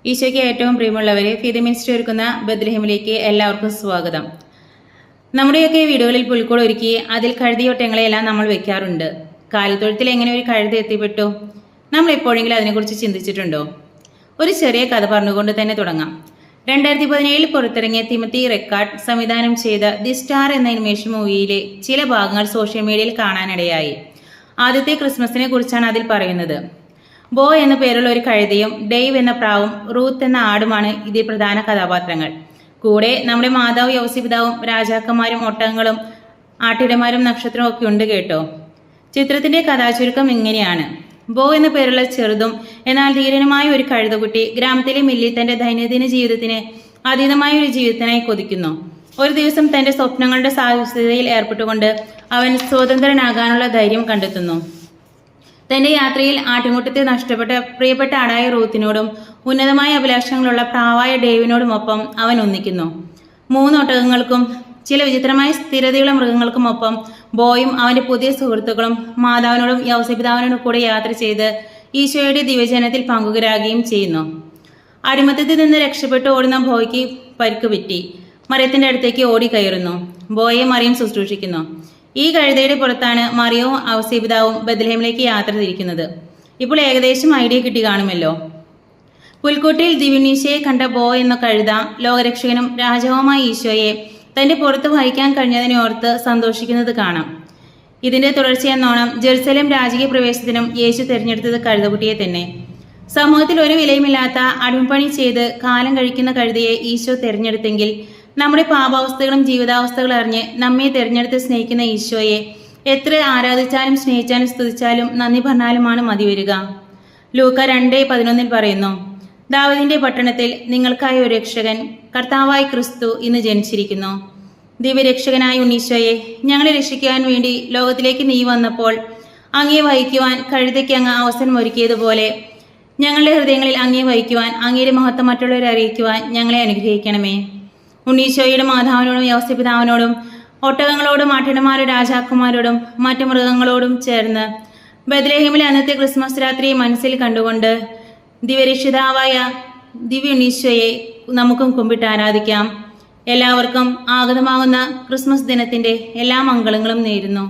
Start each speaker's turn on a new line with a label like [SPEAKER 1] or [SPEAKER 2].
[SPEAKER 1] ഈശോയ്ക്ക് ഏറ്റവും പ്രിയമുള്ളവരെ, ഫീദ മിനിസ്ട്രി ഒരുക്കുന്ന ബത്ലഹേമിലേക്ക് എല്ലാവർക്കും സ്വാഗതം. നമ്മുടെയൊക്കെ വീടുകളിൽ പുൽക്കൂട് ഒരുക്കി അതിൽ കഴുതിയൊട്ടങ്ങളെയെല്ലാം നമ്മൾ വെക്കാറുണ്ട്. കാലിത്തൊഴുത്തിൽ എങ്ങനെ ഒരു കഴുത എത്തിപ്പെട്ടു? നമ്മൾ എപ്പോഴെങ്കിലും അതിനെക്കുറിച്ച് ചിന്തിച്ചിട്ടുണ്ടോ? ഒരു ചെറിയ കഥ പറഞ്ഞുകൊണ്ട് തന്നെ തുടങ്ങാം. 2017 പുറത്തിറങ്ങിയ തിമത്തി റെക്കാർഡ് സംവിധാനം ചെയ്ത ദി സ്റ്റാർ എന്ന അനിമേഷൻ മൂവിയിലെ ചില ഭാഗങ്ങൾ സോഷ്യൽ മീഡിയയിൽ കാണാനിടയായി. ആദ്യത്തെ ക്രിസ്മസിനെ കുറിച്ചാണ് അതിൽ പറയുന്നത്. ബോ എന്ന പേരുള്ള ഒരു കഴുതയും ഡെയ്വ് എന്ന പ്രാവും റൂത്ത് എന്ന ആടുമാണ് ഇതിൽ പ്രധാന കഥാപാത്രങ്ങൾ. കൂടെ നമ്മുടെ മാതാവ് യൗസിപിതാവും രാജാക്കന്മാരും ഒട്ടകങ്ങളും ആട്ടിടമാരും നക്ഷത്രവും ഒക്കെ ഉണ്ട് കേട്ടോ. ചിത്രത്തിന്റെ കഥാചുരുക്കം ഇങ്ങനെയാണ്. ബോ എന്ന പേരുള്ള ചെറുതും എന്നാൽ ധീരനുമായ ഒരു കഴുതക്കുട്ടി ഗ്രാമത്തിലെ മില്ലിൽ തന്റെ ദൈനംദിന ജീവിതത്തിന് അതീതമായ ഒരു ജീവിതത്തിനായി കൊതിക്കുന്നു. ഒരു ദിവസം തന്റെ സ്വപ്നങ്ങളുടെ സാഹസികതയിൽ ഏർപ്പെട്ടുകൊണ്ട് അവൻ സ്വതന്ത്രനാകാനുള്ള ധൈര്യം കണ്ടെത്തുന്നു. തന്റെ യാത്രയിൽ ആട്ടിൻകൂട്ടത്തെ നഷ്ടപ്പെട്ട പ്രിയപ്പെട്ട ആടായ റൂത്തിനോടും ഉന്നതമായ അഭിലാഷങ്ങളുള്ള പ്രാവായ ഡേവിനോടുമൊപ്പം അവൻ ഒന്നിക്കുന്നു. 3 ഒട്ടകങ്ങൾക്കും ചില വിചിത്രമായ സ്ഥിരതയുള്ള മൃഗങ്ങൾക്കുമൊപ്പം ബോയും അവന്റെ പുതിയ സുഹൃത്തുക്കളും മാതാവിനോടും യൗസപിതാവിനോടും കൂടെ യാത്ര ചെയ്ത് ഈശോയുടെ ദിവ്യജനത്തിൽ പങ്കുകാരാകുകയും ചെയ്യുന്നു. അടിമത്തത്തിൽ നിന്ന് രക്ഷപ്പെട്ടു ഓടുന്ന ബോയ്ക്ക് പരിക്ക് പറ്റി മറിയത്തിന്റെ അടുത്തേക്ക് ഓടി കയറുന്നു. ബോയെ മറിയം ശുശ്രൂഷിക്കുന്നു. ഈ കഴുതയുടെ പുറത്താണ് മറിയവും യൗസപിതാവും ബത്ലഹേമിലേക്ക് യാത്ര തിരിക്കുന്നത്. ഇപ്പോൾ ഏകദേശം ഐഡിയ കിട്ടി കാണുമല്ലോ. പുൽക്കൂട്ടിൽ ദിവ്യുണ്ണീശോയെ കണ്ട ബോ എന്ന കഴുത ലോകരക്ഷകനും രാജാവുമായ ഈശോയെ തന്റെ പുറത്ത് വഹിക്കാൻ കഴിഞ്ഞതിനെ ഓർത്ത് സന്തോഷിക്കുന്നത് കാണാം. ഇതിന്റെ തുടർച്ചയെന്നോണം ജെറുസലേം രാജകീയ പ്രവേശനത്തിനും യേശു തിരഞ്ഞെടുത്തത് കഴുതക്കുട്ടിയെ തന്നെ. സമൂഹത്തിൽ ഒരു വിലയുമില്ലാത്ത അടിമപ്പണി ചെയ്ത് കാലം കഴിക്കുന്ന കഴുതയെ ഈശോ തിരഞ്ഞെടുത്തെങ്കിൽ നമ്മുടെ പാപാവസ്ഥകളും ജീവിതാവസ്ഥകളും അറിഞ്ഞ് നമ്മെ തിരഞ്ഞെടുത്ത് സ്നേഹിക്കുന്ന ഈശോയെ എത്ര ആരാധിച്ചാലും സ്നേഹിച്ചാലും സ്തുതിച്ചാലും നന്ദി പറഞ്ഞാലുമാണ് മതി വരിക. ലൂക്ക 2:11 പറയുന്നു, ദാവീദിന്റെ പട്ടണത്തിൽ നിങ്ങൾക്കായി ഒരു രക്ഷകൻ കർത്താവായ ക്രിസ്തു ഇന്ന് ജനിച്ചിരിക്കുന്നു. ദിവ്യരക്ഷകനായ ഉണ്ണീശോയെ, ഞങ്ങളെ രക്ഷിക്കുവാൻ വേണ്ടി ലോകത്തിലേക്ക് നീ വന്നപ്പോൾ അങ്ങയെ വഹിക്കുവാൻ കഴുതയ്ക്ക് അങ്ങ് അവസരം ഒരുക്കിയതുപോലെ ഞങ്ങളുടെ ഹൃദയങ്ങളിൽ അങ്ങയെ വഹിക്കുവാൻ അങ്ങയുടെ മഹത്വം മറ്റുള്ളവരെ അറിയിക്കുവാൻ ഞങ്ങളെ അനുഗ്രഹിക്കണമേ. ഉണ്ണീശോയുടെ മാതാവിനോടും യൗസപിതാവിനോടും ഒട്ടകങ്ങളോടും ആട്ടിടമാരും രാജാക്കന്മാരോടും മറ്റു മൃഗങ്ങളോടും ചേർന്ന് ബത്ലഹേമിലെ അന്നത്തെ ക്രിസ്മസ് രാത്രിയെ മനസ്സിൽ കണ്ടുകൊണ്ട് ദിവ്യരക്ഷിതാവായ ദിവ്യുണ്ണീശോയെ നമുക്കും കുമ്പിട്ട് ആരാധിക്കാം. എല്ലാവർക്കും ആഗതമാകുന്ന ക്രിസ്മസ് ദിനത്തിന്റെ എല്ലാ മംഗളങ്ങളും നേരുന്നു.